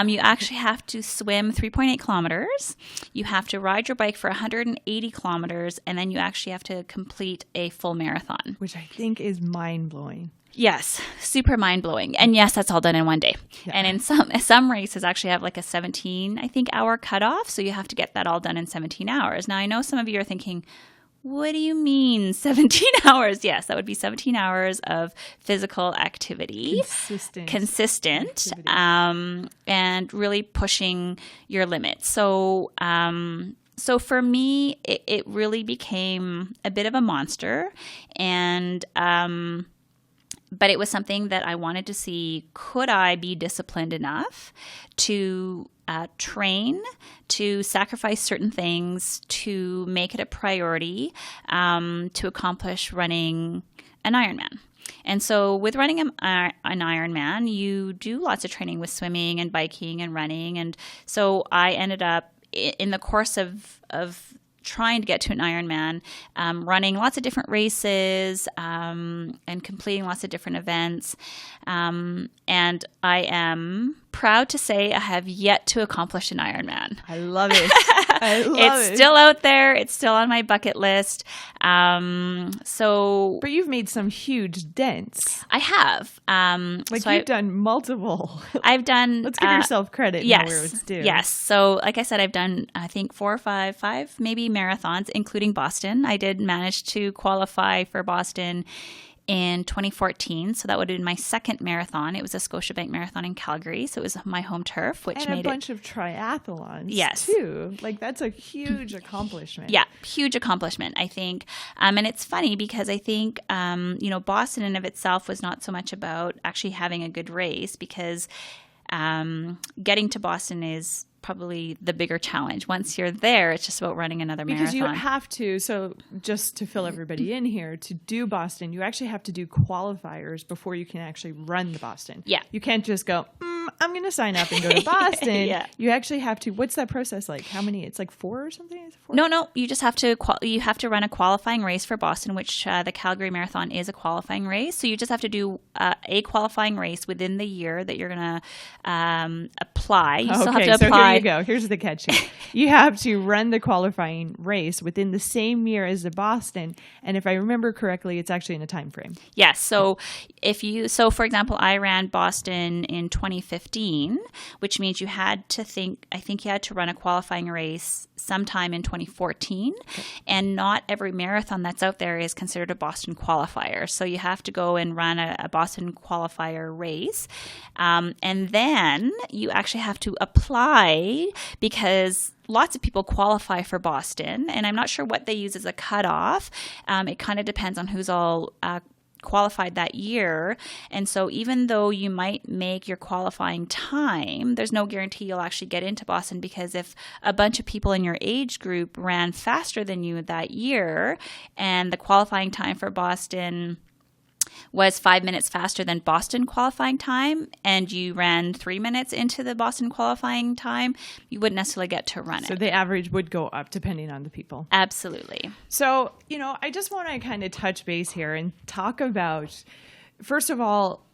you actually have to swim 3.8 kilometers. You have to ride your bike for 180 kilometers, and then you actually have to complete a full marathon. Which I think is mind-blowing. Yes, super mind-blowing. And yes, that's all done in one day. Yeah. And in some races actually have like a 17, hour cutoff. So you have to get that all done in 17 hours. Now, I know some of you are thinking, what do you mean 17 hours? Yes, that would be 17 hours of physical activity. Consistent. And really pushing your limits. So for me, it really became a bit of a monster. And but it was something that I wanted to see, could I be disciplined enough to train, to sacrifice certain things, to make it a priority, to accomplish running an Ironman. And so with running an Ironman, you do lots of training with swimming and biking and running. And so I ended up, in the course of trying to get to an Ironman, running lots of different races, and completing lots of different events. And I am proud to say I have yet to accomplish an Ironman. I love it. I love it. It's still out there. It's still on my bucket list. But you've made some huge dents. I have. You've done multiple. I've done. Let's give yourself credit. Yes. Where it's due. Yes. So, like I said, I've done, I think, 4 or 5 maybe marathons, including Boston. I did manage to qualify for Boston in 2014. So that would have been my second marathon. It was a Scotiabank Marathon in Calgary. So it was my home turf, which and made a bunch of triathlons, yes, too. Like, that's a huge accomplishment. Yeah, huge accomplishment, I think. And it's funny because I think, Boston in of itself was not so much about actually having a good race, because getting to Boston is probably the bigger challenge. Once you're there, it's just about running another marathon. Because you have to, so just to fill everybody in here, to do Boston, you actually have to do qualifiers before you can actually run the Boston. Yeah. You can't just go, I'm going to sign up and go to Boston. Yeah. You actually have to, what's that process like? How many? It's like 4 or something? Is it 4? No. You just have to, you have to run a qualifying race for Boston, which the Calgary Marathon is a qualifying race. So you just have to do a qualifying race within the year that you're going to apply. You still have to apply. So here you go. Here's the catch here. You have to run the qualifying race within the same year as the Boston. And if I remember correctly, it's actually in a time frame. Yes. So for example, I ran Boston in 2015, which means you had to you had to run a qualifying race sometime in 2014. Okay. And not every marathon that's out there is considered a Boston qualifier. So you have to go and run a Boston qualifier race. And then you actually have to apply, because lots of people qualify for Boston, and I'm not sure what they use as a cutoff. It kind of depends on who's all qualified that year. And so even though you might make your qualifying time, there's no guarantee you'll actually get into Boston, because if a bunch of people in your age group ran faster than you that year, and the qualifying time for Boston was 5 minutes faster than Boston qualifying time, and you ran 3 minutes into the Boston qualifying time, you wouldn't necessarily get to run it. So the average would go up depending on the people. Absolutely. So, I just want to kind of touch base here and talk about, first of all,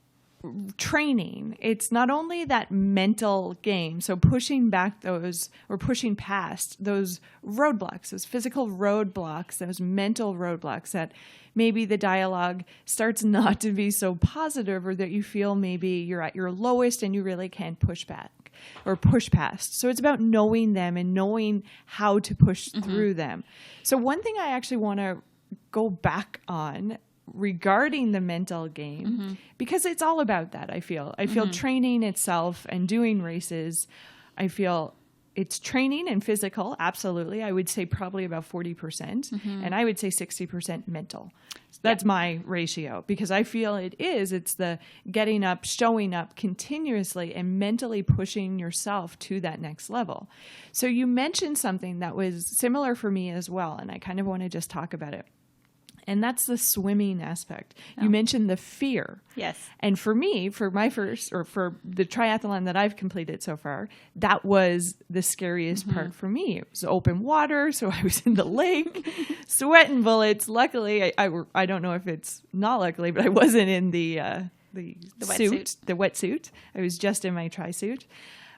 training. It's not only that mental game, so pushing back those, or pushing past those roadblocks, those physical roadblocks, those mental roadblocks that maybe the dialogue starts not to be so positive, or that you feel maybe you're at your lowest and you really can't push back or push past. So it's about knowing them and knowing how to push through them. So one thing I actually want to go back on regarding the mental game, because it's all about that. I feel training itself and doing races, I feel it's training and physical. Absolutely. I would say probably about 40%, and I would say 60% mental. So that's my ratio, because I feel it's the getting up, showing up continuously and mentally pushing yourself to that next level. So you mentioned something that was similar for me as well, and I kind of want to just talk about it. And that's the swimming aspect. Oh. You mentioned the fear. Yes. And for me, for my first, or for the triathlon that I've completed so far, that was the scariest part for me. It was open water, so I was in the lake, sweating bullets. Luckily, I don't know if it's not luckily, but I wasn't in the suit, the wetsuit. I was just in my tri-suit.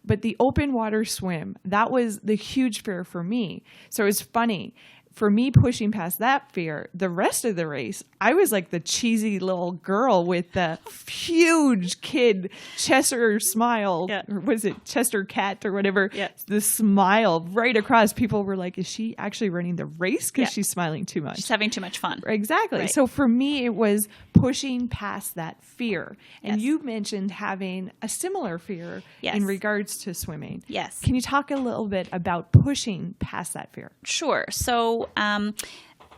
But the open water swim, that was the huge fear for me. So it was funny. For me, pushing past that fear, the rest of the race, I was like the cheesy little girl with the huge kid Chester smile, or was it Chester cat or whatever? Yeah. The smile right across. People were like, is she actually running the race? Because she's smiling too much. She's having too much fun. Exactly. Right. So for me, it was pushing past that fear. And you mentioned having a similar fear in regards to swimming. Yes. Can you talk a little bit about pushing past that fear? Sure. So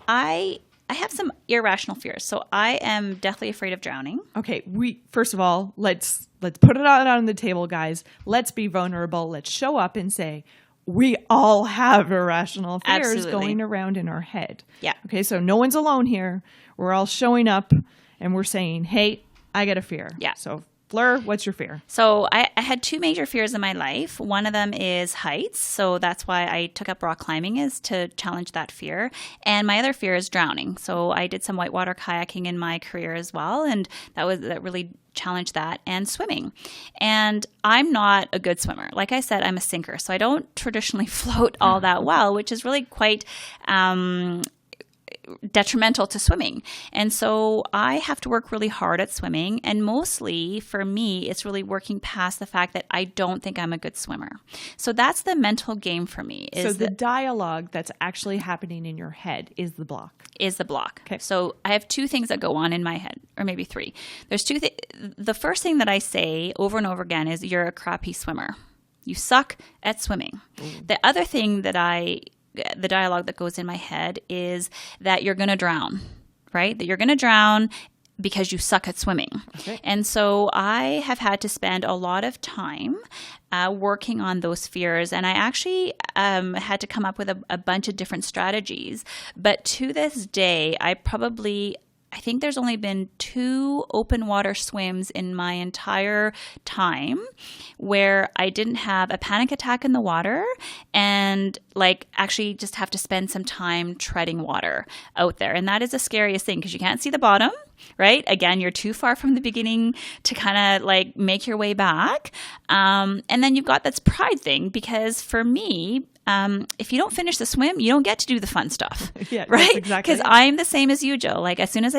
I have some irrational fears. So I am deathly afraid of drowning. Okay, first of all, let's put it out on the table, guys. Let's be vulnerable. Let's show up and say we all have irrational fears going around in our head. Yeah. Okay, so no one's alone here. We're all showing up and we're saying, "Hey, I got a fear." Yeah. So Fleur, what's your fear? So I had two major fears in my life. One of them is heights. So that's why I took up rock climbing, is to challenge that fear. And my other fear is drowning. So I did some whitewater kayaking in my career as well. And that really challenged that, and swimming. And I'm not a good swimmer. Like I said, I'm a sinker. So I don't traditionally float all that well, which is really quite detrimental to swimming. And so I have to work really hard at swimming. And mostly for me, it's really working past the fact that I don't think I'm a good swimmer. So that's the mental game for me. So the dialogue that's actually happening in your head is the block. Okay. So I have two things that go on in my head, or maybe three. There's two things. The first thing that I say over and over again is, you're a crappy swimmer. You suck at swimming. The other thing the dialogue that goes in my head is that you're going to drown, right? That you're going to drown because you suck at swimming. Okay. And so I have had to spend a lot of time working on those fears. And I actually had to come up with a bunch of different strategies. But to this day, I think there's only been 2 open water swims in my entire time where I didn't have a panic attack in the water and actually just have to spend some time treading water out there. And that is the scariest thing, because you can't see the bottom, right? Again, you're too far from the beginning to kind of make your way back. And then you've got this pride thing, because for me, if you don't finish the swim, you don't get to do the fun stuff, yeah, right? Exactly. Because I'm the same as you, Joe. As soon as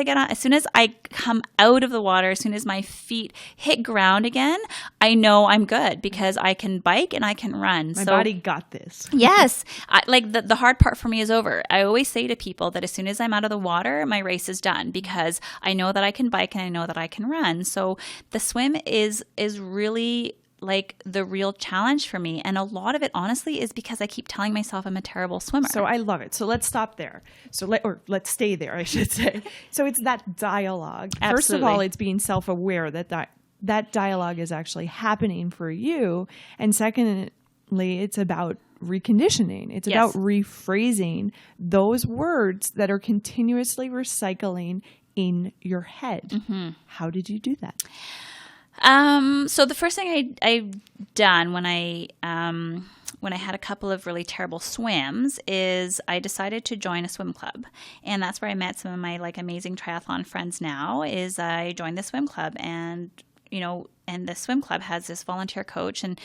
I come out of the water, as soon as my feet hit ground again, I know I'm good, because I can bike and I can run. My body got this. Yes. The hard part for me is over. I always say to people that as soon as I'm out of the water, my race is done, because I know that I can bike and I know that I can run. So the swim is really the real challenge for me. And a lot of it, honestly, is because I keep telling myself I'm a terrible swimmer. So I love it. So let's stop there. Let's stay there, I should say. So it's that dialogue. Absolutely. First of all, it's being self-aware that dialogue is actually happening for you. And secondly, it's about reconditioning. It's about rephrasing those words that are continuously recycling in your head. Mm-hmm. How did you do that? So the first thing I've done when I had a couple of really terrible swims is I decided to join a swim club. And that's where I met some of my amazing triathlon friends now, is I joined the swim club. And, and the swim club has this volunteer coach, and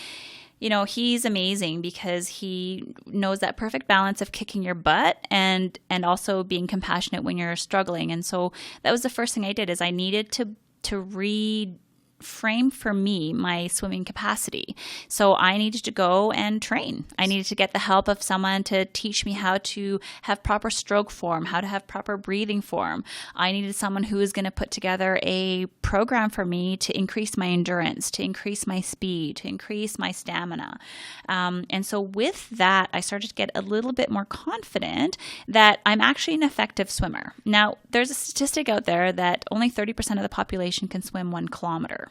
he's amazing because he knows that perfect balance of kicking your butt and also being compassionate when you're struggling. And so that was the first thing I did, is I needed to reframe for me my swimming capacity. So I needed to go and train. I needed to get the help of someone to teach me how to have proper stroke form, how to have proper breathing form. I needed someone who was going to put together a program for me to increase my endurance, to increase my speed, to increase my stamina. And so with that, I started to get a little bit more confident that I'm actually an effective swimmer. Now, there's a statistic out there that only 30% of the population can swim 1 kilometer.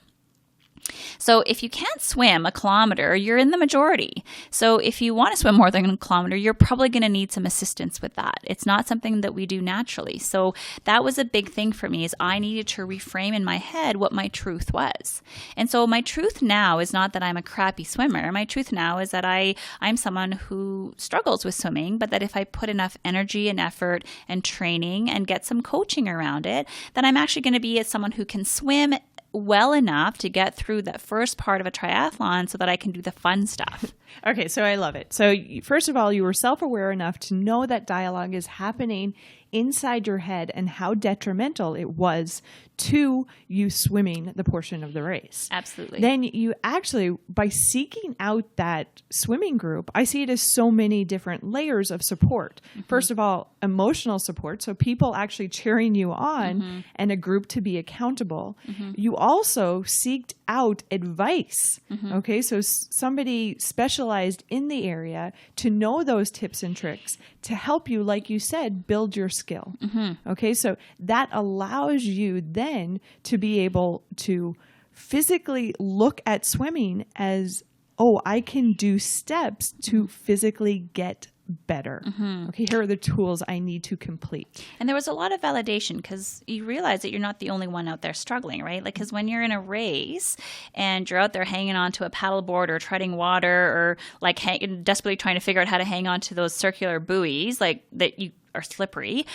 So if you can't swim a kilometer, you're in the majority. So if you want to swim more than a kilometer, you're probably going to need some assistance with that. It's not something that we do naturally. So that was a big thing for me, is I needed to reframe in my head what my truth was. And so my truth now is not that I'm a crappy swimmer. My truth now is that I'm someone who struggles with swimming, but that if I put enough energy and effort and training and get some coaching around it, then I'm actually going to be someone who can swim well enough to get through that first part of a triathlon so that I can do the fun stuff. Okay, so I love it. So first of all, you were self-aware enough to know that dialogue is happening inside your head and how detrimental it was to you swimming the portion of the race. Absolutely. Then you actually, by seeking out that swimming group, I see it as so many different layers of support. Mm-hmm. First of all, emotional support, so people actually cheering you on, mm-hmm. and a group to be accountable. Mm-hmm. You also seeked out advice. Mm-hmm. Okay, so somebody specialized in the area to know those tips and tricks to help you, like you said, build your skill. Mm-hmm. Okay, so that allows you then to be able to physically look at swimming as, oh, I can do steps to physically get better. Okay, here are the tools I need to complete. And there was a lot of validation because you realize that you're not the only one out there struggling, right? Like, because when you're in a race and you're out there hanging onto a paddleboard or treading water or like desperately trying to figure out how to hang on to those circular buoys, like that you are slippery,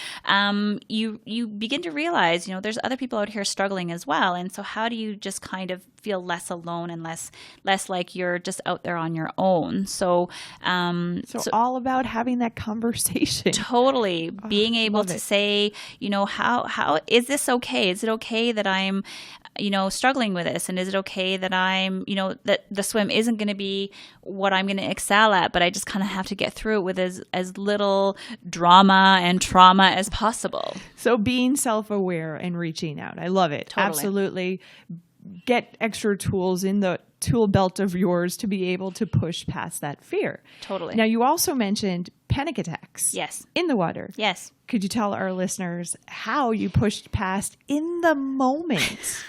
you begin to realize, there's other people out here struggling as well. And so how do you just kind of feel less alone and less like you're just out there on your own? So all about having that conversation. Totally. Being able to say, how is this okay? Is it okay that I'm, struggling with this? And is it okay that I'm, that the swim isn't going to be what I'm going to excel at, but I just kind of have to get through it with as little drama and trauma as possible. So being self-aware and reaching out. I love it. Totally. Absolutely. Get extra tools in the tool belt of yours to be able to push past that fear. Totally. Now, you also mentioned panic attacks. Yes. In the water. Yes. Could you tell our listeners how you pushed past in the moment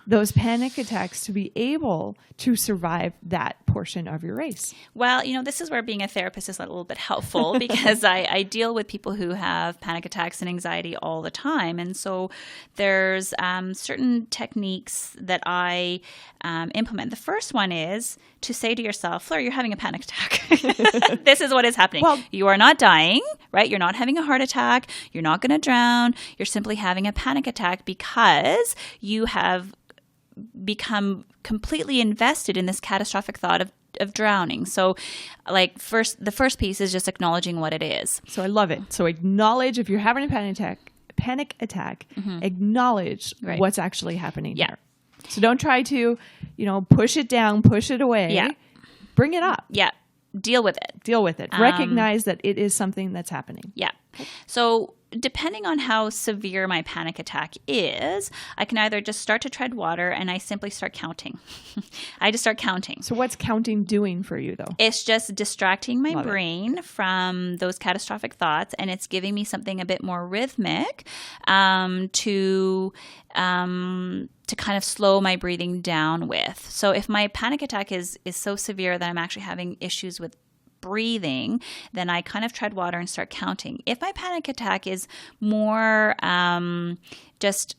those panic attacks to be able to survive that portion of your race? Well, this is where being a therapist is a little bit helpful because I deal with people who have panic attacks and anxiety all the time. And so there's certain techniques that I implement. The first one is to say to yourself, Fleur, you're having a panic attack. This is what is happening. Well, you are not dying, right? You're not having a heart attack. You're not going to drown. You're simply having a panic attack because you have become completely invested in this catastrophic thought of drowning. So the first piece is just acknowledging what it is. So I love it. So acknowledge if you're having a panic attack, acknowledge what's actually happening there. So don't try to, push it down, push it away. Yeah. Bring it up. Yeah. Deal with it. Recognize that it is something that's happening. Yeah. So depending on how severe my panic attack is, I can either just start to tread water and I simply start counting. I just start counting. So what's counting doing for you though? It's just distracting my brain from those catastrophic thoughts, and it's giving me something a bit more rhythmic to kind of slow my breathing down with. So if my panic attack is so severe that I'm actually having issues with breathing, then I kind of tread water and start counting. If my panic attack is more just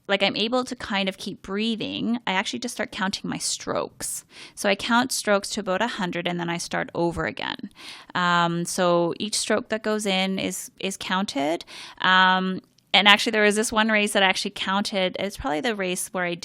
like I'm able to kind of keep breathing, I actually just start counting my strokes. So I count strokes to about 100 and then I start over again. So each stroke that goes in is counted. And actually, there was this one race that I actually counted. It's probably the race where I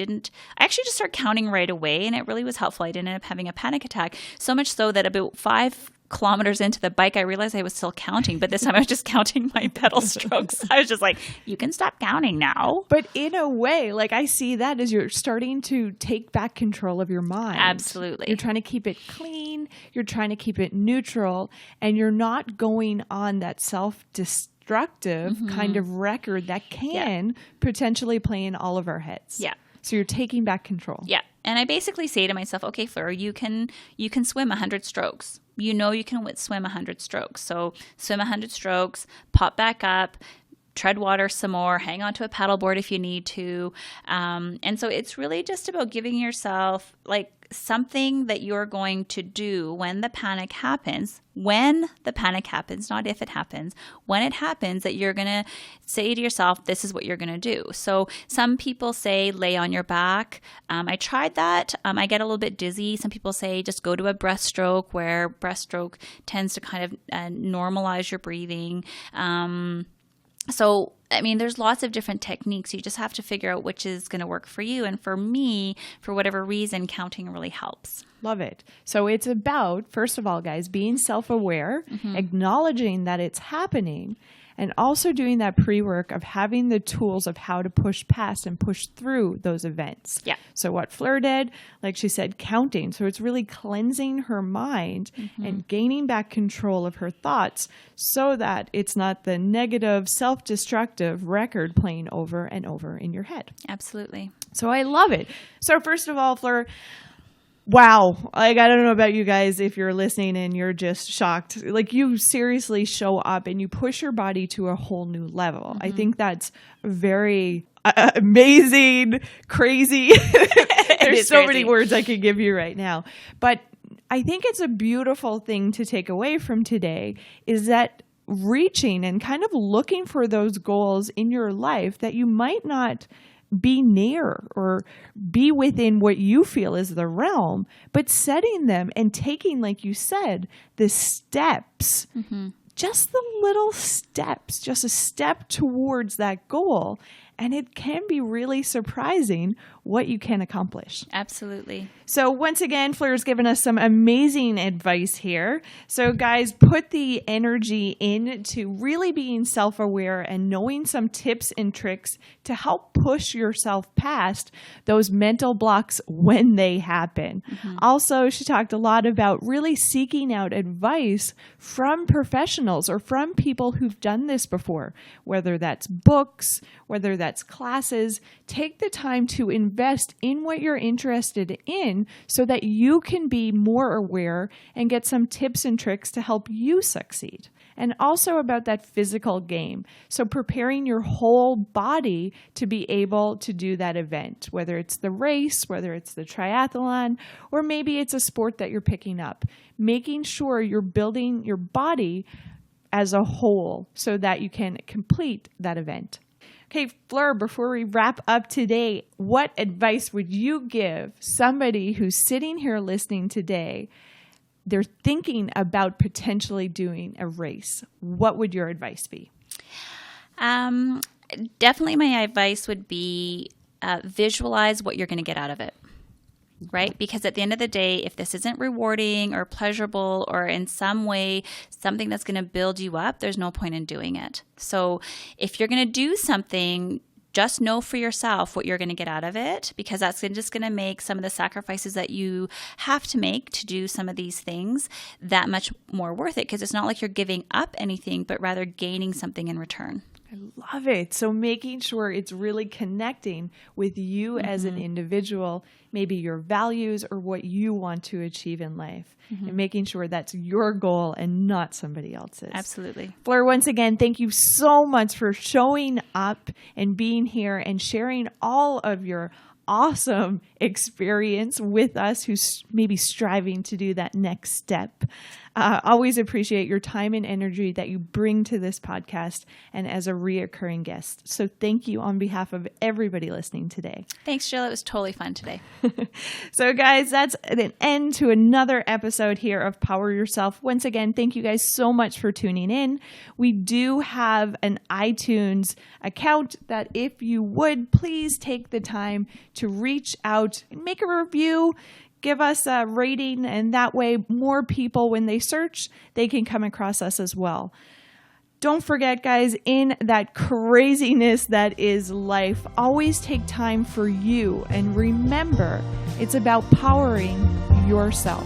actually just start counting right away, and it really was helpful. I didn't end up having a panic attack, so much so that about 5 kilometers into the bike, I realized I was still counting, but this time I was just counting my pedal strokes. I was just like, you can stop counting now. But in a way, like I see that as you're starting to take back control of your mind. Absolutely. You're trying to keep it clean. You're trying to keep it neutral, and you're not going on that self-destructive kind of record that can potentially play in all of our heads. Yeah. So you're taking back control. Yeah. And I basically say to myself, okay, Fleur, you can swim 100 strokes. You can swim 100 strokes. So swim 100 strokes, pop back up, tread water some more, hang on to a paddleboard if you need to. And so it's really just about giving yourself like something that you're going to do when the panic happens, not if it happens, when it happens, that you're going to say to yourself, this is what you're going to do. So some people say lay on your back. I tried that. I get a little bit dizzy. Some people say just go to a breaststroke, where breaststroke tends to kind of normalize your breathing. So, I mean, there's lots of different techniques. You just have to figure out which is going to work for you. And for me, for whatever reason, counting really helps. Love it. So it's about, first of all, guys, being self-aware, acknowledging that it's happening, and also doing that pre-work of having the tools of how to push past and push through those events. Yeah. So what Fleur did, like she said, counting. So it's really cleansing her mind and gaining back control of her thoughts so that it's not the negative, self-destructive record playing over and over in your head. Absolutely. So I love it. So first of all, Fleur, wow. Like, I don't know about you guys if you're listening and you're just shocked. Like, you seriously show up and you push your body to a whole new level. I think that's very amazing, crazy. There's so many words I could give you right now. But I think it's a beautiful thing to take away from today is that reaching and kind of looking for those goals in your life that you might not be near or be within what you feel is the realm, but setting them and taking, like you said, the steps, just the little steps, just a step towards that goal. And it can be really surprising what you can accomplish. Absolutely. So once again, Fleur's given us some amazing advice here. So guys, put the energy into really being self-aware and knowing some tips and tricks to help push yourself past those mental blocks when they happen. Also, she talked a lot about really seeking out advice from professionals or from people who've done this before, whether that's books, whether that's classes. Take the time to invest in what you're interested in so that you can be more aware and get some tips and tricks to help you succeed. And also about that physical game. So preparing your whole body to be able to do that event, whether it's the race, whether it's the triathlon, or maybe it's a sport that you're picking up. Making sure you're building your body as a whole so that you can complete that event. Okay, Fleur, before we wrap up today, what advice would you give somebody who's sitting here listening today? They're thinking about potentially doing a race. What would your advice be? Definitely my advice would be visualize what you're going to get out of it. Right? Because at the end of the day, if this isn't rewarding or pleasurable or in some way something that's going to build you up, there's no point in doing it. So if you're going to do something, just know for yourself what you're going to get out of it, because that's just going to make some of the sacrifices that you have to make to do some of these things that much more worth it, because it's not like you're giving up anything, but rather gaining something in return. I love it. So making sure it's really connecting with you as an individual, maybe your values or what you want to achieve in life, and making sure that's your goal and not somebody else's. Absolutely. Fleur, once again, thank you so much for showing up and being here and sharing all of your awesome experience with us who's maybe striving to do that next step. Always appreciate your time and energy that you bring to this podcast and as a reoccurring guest. So thank you on behalf of everybody listening today. Thanks, Jill. It was totally fun today. So guys, that's an end to another episode here of Power Yourself. Once again, thank you guys so much for tuning in. We do have an iTunes account that if you would, please take the time to reach out and make a review. Give us a rating, and that way more people, when they search, they can come across us as well. Don't forget, guys, in that craziness that is life, always take time for you. And remember, it's about powering yourself.